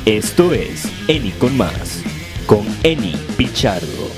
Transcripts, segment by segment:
Esto es Eni con Más, con Eni Pichardo.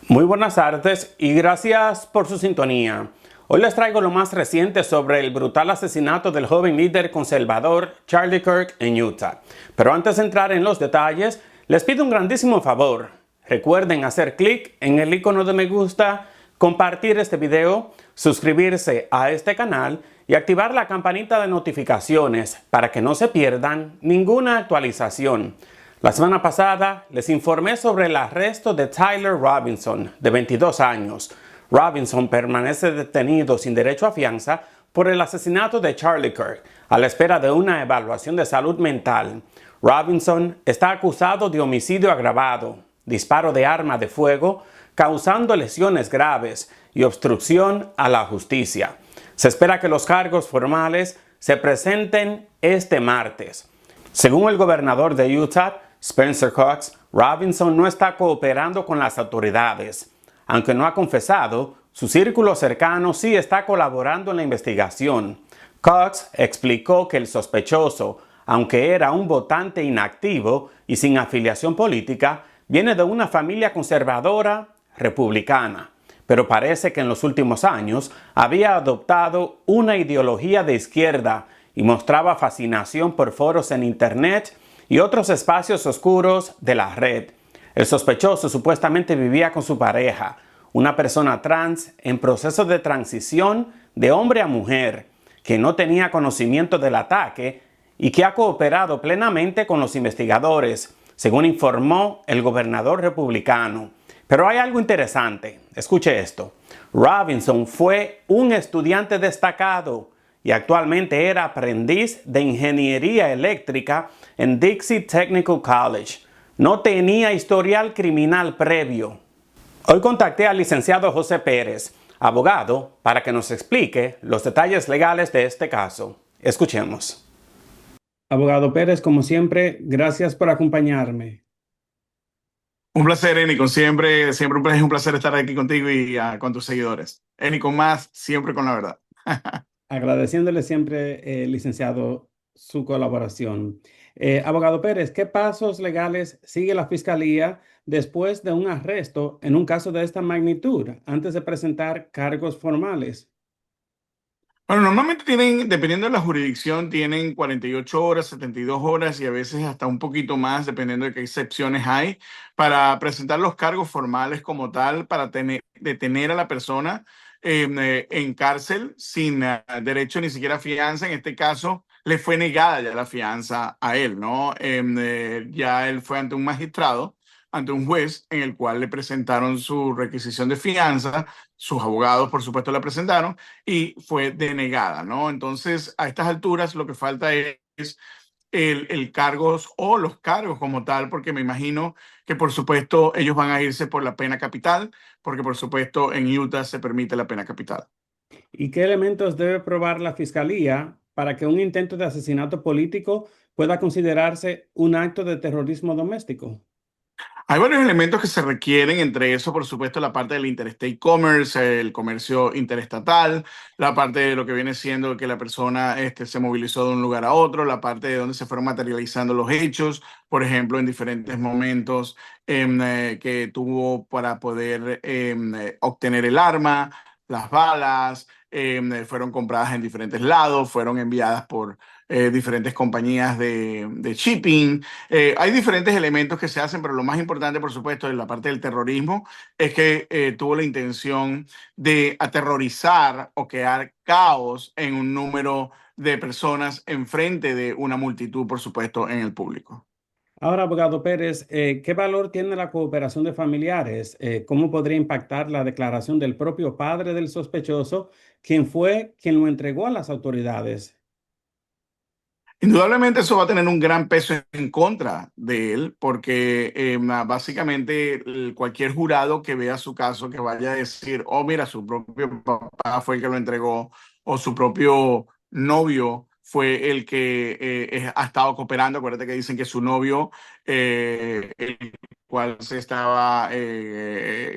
Muy buenas tardes y gracias por su sintonía. Hoy les traigo lo más reciente sobre el brutal asesinato del joven líder conservador Charlie Kirk en Utah. Pero antes de entrar en los detalles, les pido un grandísimo favor. Recuerden hacer clic en el icono de me gusta, compartir este video, suscribirse a este canal y activar la campanita de notificaciones para que no se pierdan ninguna actualización. La semana pasada les informé sobre el arresto de Tyler Robinson, de 22 años. Robinson permanece detenido sin derecho a fianza por el asesinato de Charlie Kirk, a la espera de una evaluación de salud mental. Robinson está acusado de homicidio agravado, disparo de arma de fuego, causando lesiones graves y obstrucción a la justicia. Se espera que los cargos formales se presenten este martes. Según el gobernador de Utah, Spencer Cox, Robinson no está cooperando con las autoridades. Aunque no ha confesado, su círculo cercano sí está colaborando en la investigación. Cox explicó que el sospechoso, aunque era un votante inactivo y sin afiliación política, viene de una familia conservadora republicana, pero parece que en los últimos años había adoptado una ideología de izquierda y mostraba fascinación por foros en Internet y otros espacios oscuros de la red. El sospechoso supuestamente vivía con su pareja, una persona trans en proceso de transición de hombre a mujer, que no tenía conocimiento del ataque y que ha cooperado plenamente con los investigadores, según informó el gobernador republicano. Pero hay algo interesante. Escuche esto. Robinson fue un estudiante destacado y actualmente era aprendiz de ingeniería eléctrica en Dixie Technical College. No tenía historial criminal previo. Hoy contacté al licenciado José Pérez, abogado, para que nos explique los detalles legales de este caso. Escuchemos. Abogado Pérez, como siempre, gracias por acompañarme. Un placer, Eni, siempre es un placer estar aquí contigo y con tus seguidores. Eni con más, siempre con la verdad. Agradeciéndole siempre, licenciado, su colaboración. Abogado Pérez, ¿qué pasos legales sigue la Fiscalía después de un arresto en un caso de esta magnitud, antes de presentar cargos formales? Bueno, normalmente tienen, dependiendo de la jurisdicción, tienen 48 horas, 72 horas y a veces hasta un poquito más, dependiendo de qué excepciones hay, para presentar los cargos formales como tal, para detener a la persona en cárcel sin derecho ni siquiera a fianza. En este caso, le fue negada ya la fianza a él, ¿no? Ya él fue ante un magistrado, ante un juez, en el cual le presentaron su requisición de fianza, sus abogados, por supuesto, la presentaron y fue denegada, ¿no? Entonces, a estas alturas lo que falta es el cargos o los cargos como tal, porque me imagino que, por supuesto, ellos van a irse por la pena capital, porque, por supuesto, en Utah se permite la pena capital. ¿Y qué elementos debe probar la Fiscalía para que un intento de asesinato político pueda considerarse un acto de terrorismo doméstico? Hay varios elementos que se requieren, entre eso, por supuesto, la parte del interstate commerce, el comercio interestatal, la parte de lo que viene siendo que la persona se movilizó de un lugar a otro, la parte de donde se fueron materializando los hechos, por ejemplo, en diferentes momentos que tuvo para poder obtener el arma, las balas, fueron compradas en diferentes lados, fueron enviadas por diferentes compañías de shipping. Hay diferentes elementos que se hacen, pero lo más importante, por supuesto, en la parte del terrorismo, es que tuvo la intención de aterrorizar o crear caos en un número de personas enfrente de una multitud, por supuesto, en el público. Ahora, abogado Pérez, ¿qué valor tiene la cooperación de familiares? ¿Cómo podría impactar la declaración del propio padre del sospechoso, quien fue quien lo entregó a las autoridades? Indudablemente eso va a tener un gran peso en contra de él, porque básicamente cualquier jurado que vea su caso, que vaya a decir, oh, mira, su propio papá fue el que lo entregó, o su propio novio fue el que ha estado cooperando. Acuérdate que dicen que su novio, el cual se estaba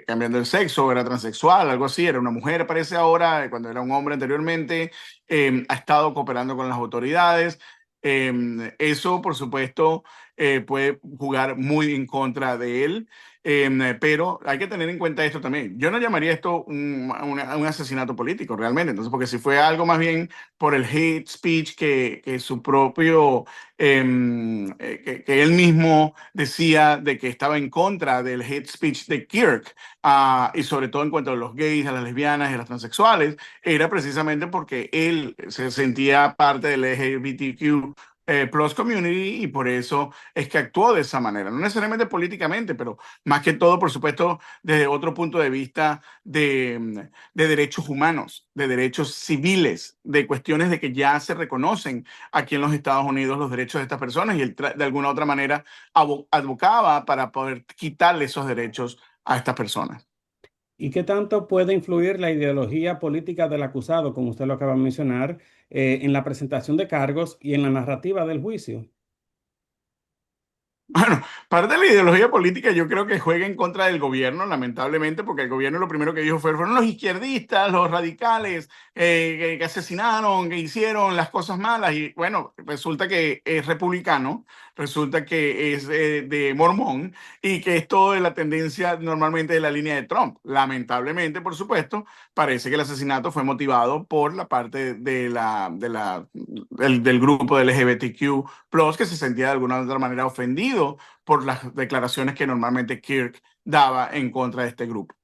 cambiando el sexo, era transexual, algo así, era una mujer, parece ahora, cuando era un hombre anteriormente, ha estado cooperando con las autoridades. Eso, por supuesto, puede jugar muy en contra de él. Pero hay que tener en cuenta esto también. Yo no llamaría esto un asesinato político realmente. Entonces, porque si fue algo más bien por el hate speech que su propio, que él mismo decía de que estaba en contra del hate speech de Kirk, y sobre todo en cuanto a los gays, a las lesbianas y a las transexuales, era precisamente porque él se sentía parte del LGBTQ plus community y por eso es que actuó de esa manera. No necesariamente políticamente, pero más que todo, por supuesto, desde otro punto de vista de derechos humanos, de derechos civiles, de cuestiones de que ya se reconocen aquí en los Estados Unidos los derechos de estas personas y él de alguna u otra manera advocaba para poder quitarle esos derechos a estas personas. ¿Y qué tanto puede influir la ideología política del acusado, como usted lo acaba de mencionar, en la presentación de cargos y en la narrativa del juicio? Bueno, parte de la ideología política yo creo que juega en contra del gobierno, lamentablemente, porque el gobierno lo primero que dijo fueron los izquierdistas, los radicales, que asesinaron, que hicieron las cosas malas. Y bueno, resulta que es republicano, resulta que es de mormón y que es todo de la tendencia normalmente de la línea de Trump. Lamentablemente, por supuesto, parece que el asesinato fue motivado por la parte del grupo del LGBTQ plus que se sentía de alguna u otra manera ofendido por las declaraciones que normalmente Kirk daba en contra de este grupo.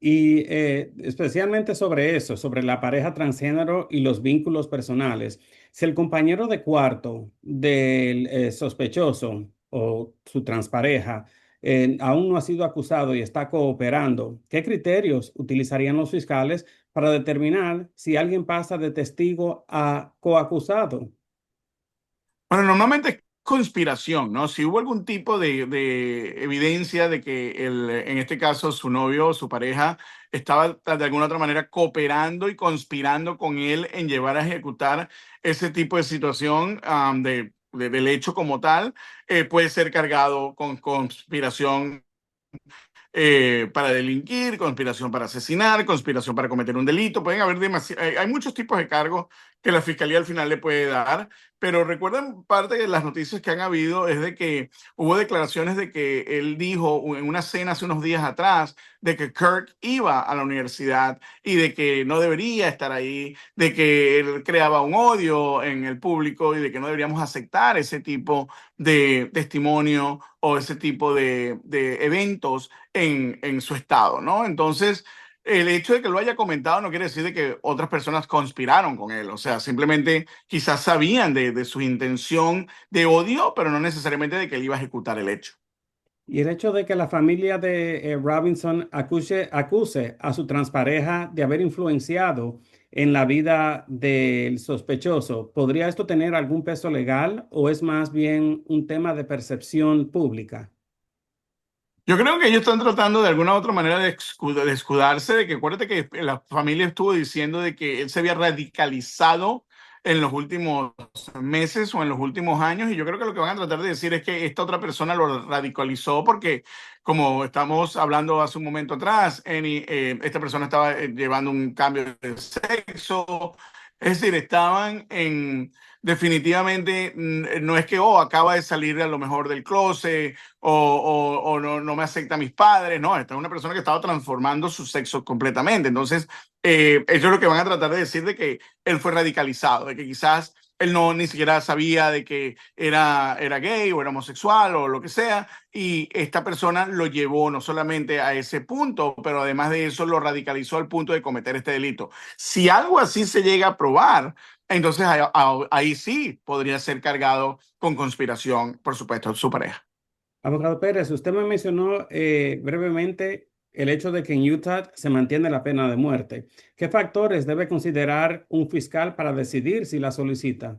Y especialmente sobre eso, sobre la pareja transgénero y los vínculos personales. Si el compañero de cuarto del sospechoso o su transpareja aún no ha sido acusado y está cooperando, ¿qué criterios utilizarían los fiscales para determinar si alguien pasa de testigo a coacusado? Bueno, normalmente es conspiración, ¿no? Si hubo algún tipo de evidencia de que en este caso su novio o su pareja estaba de alguna otra manera cooperando y conspirando con él en llevar a ejecutar ese tipo de situación del hecho como tal, puede ser cargado con conspiración para delinquir, conspiración para asesinar, conspiración para cometer un delito. Pueden haber hay muchos tipos de cargos que la fiscalía al final le puede dar, pero recuerden, parte de las noticias que han habido es de que hubo declaraciones de que él dijo en una cena hace unos días atrás de que Kirk iba a la universidad y de que no debería estar ahí, de que él creaba un odio en el público y de que no deberíamos aceptar ese tipo de testimonio o ese tipo de eventos en su estado, ¿no? Entonces, el hecho de que lo haya comentado no quiere decir de que otras personas conspiraron con él, o sea, simplemente quizás sabían de su intención de odio, pero no necesariamente de que él iba a ejecutar el hecho. Y el hecho de que la familia de Robinson acuse a su transpareja de haber influenciado en la vida del sospechoso, ¿podría esto tener algún peso legal o es más bien un tema de percepción pública? Yo creo que ellos están tratando de alguna u otra manera de escudarse, de que acuérdate que la familia estuvo diciendo de que él se había radicalizado en los últimos meses o en los últimos años, y yo creo que lo que van a tratar de decir es que esta otra persona lo radicalizó porque, como estamos hablando hace un momento atrás, esta persona estaba llevando un cambio de sexo, es decir, estaban en... Definitivamente no es que, acaba de salir a lo mejor del closet o no, no me acepta a mis padres, no, esta es una persona que estaba transformando su sexo completamente. Entonces, ellos lo que van a tratar de decir de que él fue radicalizado, de que quizás él no ni siquiera sabía de que era gay o era homosexual o lo que sea, y esta persona lo llevó no solamente a ese punto, pero además de eso lo radicalizó al punto de cometer este delito. Si algo así se llega a probar, entonces ahí sí podría ser cargado con conspiración, por supuesto, su pareja. Abogado Pérez, usted me mencionó brevemente el hecho de que en Utah se mantiene la pena de muerte. ¿Qué factores debe considerar un fiscal para decidir si la solicita?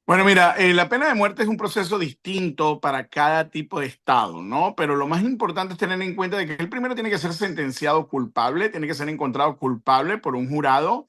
Bueno, mira, la pena de muerte es un proceso distinto para cada tipo de estado, ¿no? Pero lo más importante es tener en cuenta de que él primero tiene que ser sentenciado culpable, tiene que ser encontrado culpable por un jurado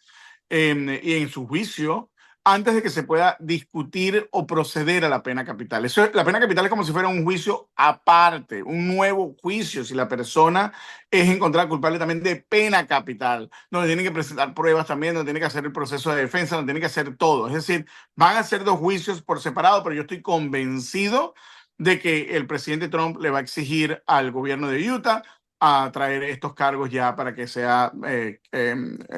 y en su juicio antes de que se pueda discutir o proceder a la pena capital. La pena capital es como si fuera un juicio aparte, un nuevo juicio, si la persona es encontrada culpable también de pena capital, donde tienen que presentar pruebas también, donde tienen que hacer el proceso de defensa, donde tienen que hacer todo. Es decir, van a ser dos juicios por separado, pero yo estoy convencido de que el presidente Trump le va a exigir al gobierno de Utah a traer estos cargos ya para que sea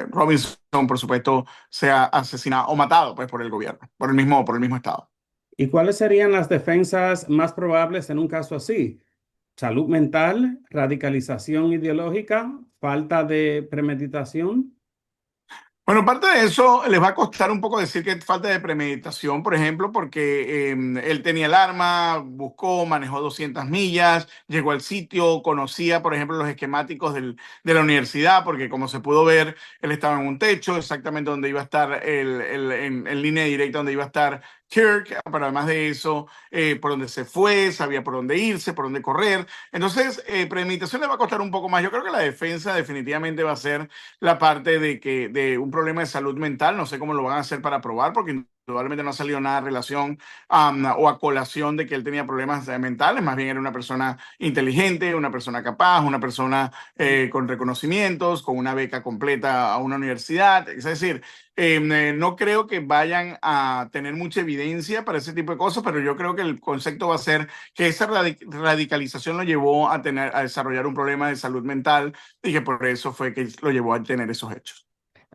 Robinson, por supuesto, sea asesinado o matado pues, por el gobierno, por el mismo estado. ¿Y cuáles serían las defensas más probables en un caso así? ¿Salud mental, radicalización ideológica, falta de premeditación? Bueno, parte de eso les va a costar un poco decir que es falta de premeditación, por ejemplo, porque él tenía el arma, buscó, manejó 200 millas, llegó al sitio, conocía, por ejemplo, los esquemáticos de la universidad, porque como se pudo ver, él estaba en un techo, exactamente donde iba a estar, en línea directa donde iba a estar Kirk, pero además de eso, por donde se fue, sabía por dónde irse, por dónde correr. Entonces, premeditación le va a costar un poco más. Yo creo que la defensa definitivamente va a ser la parte de un problema de salud mental. No sé cómo lo van a hacer para probar, porque indudablemente no ha salido nada en relación o a colación de que él tenía problemas mentales. Más bien era una persona inteligente, una persona capaz, una persona con reconocimientos, con una beca completa a una universidad. Es decir, no creo que vayan a tener mucha evidencia para ese tipo de cosas, pero yo creo que el concepto va a ser que esa radicalización lo llevó a desarrollar un problema de salud mental y que por eso fue que lo llevó a tener esos hechos.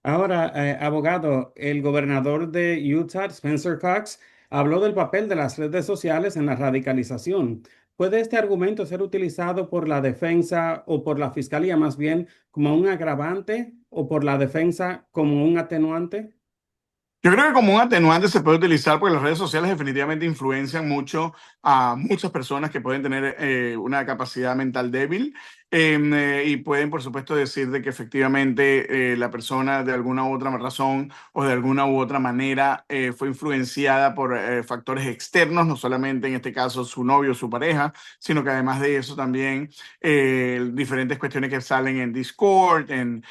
Ahora, abogado, el gobernador de Utah, Spencer Cox, habló del papel de las redes sociales en la radicalización. ¿Puede este argumento ser utilizado por la defensa o por la fiscalía más bien como un agravante o por la defensa como un atenuante? Yo creo que como un atenuante se puede utilizar porque las redes sociales definitivamente influencian mucho a muchas personas que pueden tener una capacidad mental débil y pueden, por supuesto, decir de que efectivamente la persona de alguna u otra razón o de alguna u otra manera fue influenciada por factores externos, no solamente en este caso su novio o su pareja, sino que además de eso también diferentes cuestiones que salen en Discord, en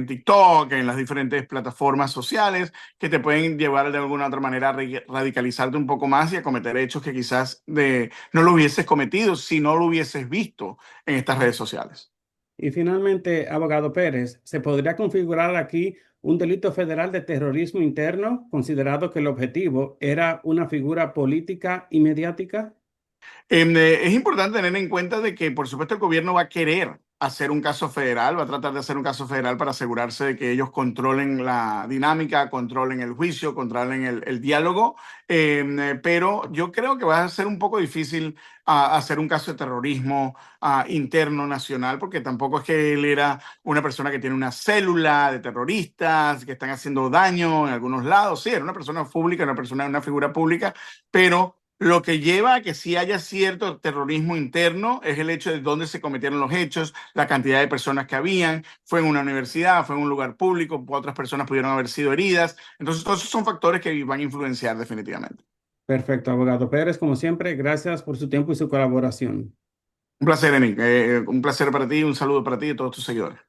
TikTok, en las diferentes plataformas sociales, que te pueden llevar de alguna otra manera a radicalizarte un poco más y a cometer hechos que quizás no lo hubieses cometido si no lo hubieses visto en estas redes sociales. Y finalmente, abogado Pérez, ¿se podría configurar aquí un delito federal de terrorismo interno, considerado que el objetivo era una figura política y mediática? Es importante tener en cuenta de que, por supuesto, el gobierno va a querer hacer un caso federal, va a tratar de hacer un caso federal para asegurarse de que ellos controlen la dinámica, controlen el juicio, controlen el diálogo, pero yo creo que va a ser un poco difícil hacer un caso de terrorismo interno nacional, porque tampoco es que él era una persona que tiene una célula de terroristas que están haciendo daño en algunos lados. Sí, era una persona pública, una figura pública, pero lo que lleva a que sí haya cierto terrorismo interno es el hecho de dónde se cometieron los hechos, la cantidad de personas que habían, fue en una universidad, fue en un lugar público, otras personas pudieron haber sido heridas. Entonces, todos esos son factores que van a influenciar definitivamente. Perfecto, abogado Pérez, como siempre, gracias por su tiempo y su colaboración. Un placer, Enick. Un placer para ti, un saludo para ti y todos tus seguidores.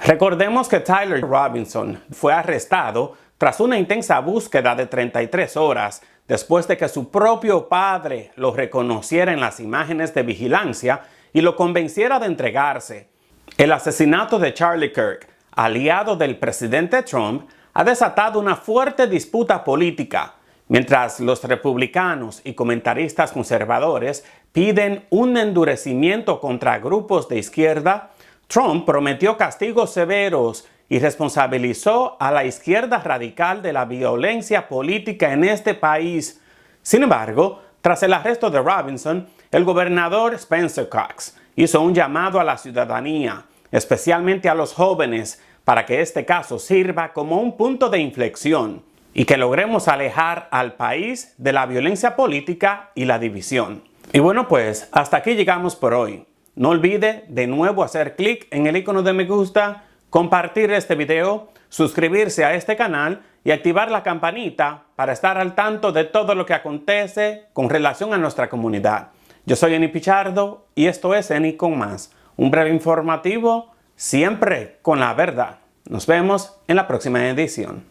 Recordemos que Tyler Robinson fue arrestado tras una intensa búsqueda de 33 horas después de que su propio padre lo reconociera en las imágenes de vigilancia y lo convenciera de entregarse. El asesinato de Charlie Kirk, aliado del presidente Trump, ha desatado una fuerte disputa política, mientras los republicanos y comentaristas conservadores piden un endurecimiento contra grupos de izquierda. Trump prometió castigos severos y responsabilizó a la izquierda radical de la violencia política en este país. Sin embargo, tras el arresto de Robinson, el gobernador Spencer Cox hizo un llamado a la ciudadanía, especialmente a los jóvenes, para que este caso sirva como un punto de inflexión y que logremos alejar al país de la violencia política y la división. Y bueno, pues hasta aquí llegamos por hoy. No olvide de nuevo hacer clic en el icono de me gusta, compartir este video, suscribirse a este canal y activar la campanita para estar al tanto de todo lo que acontece con relación a nuestra comunidad. Yo soy Eni Pichardo y esto es Eni con Más, un breve informativo siempre con la verdad. Nos vemos en la próxima edición.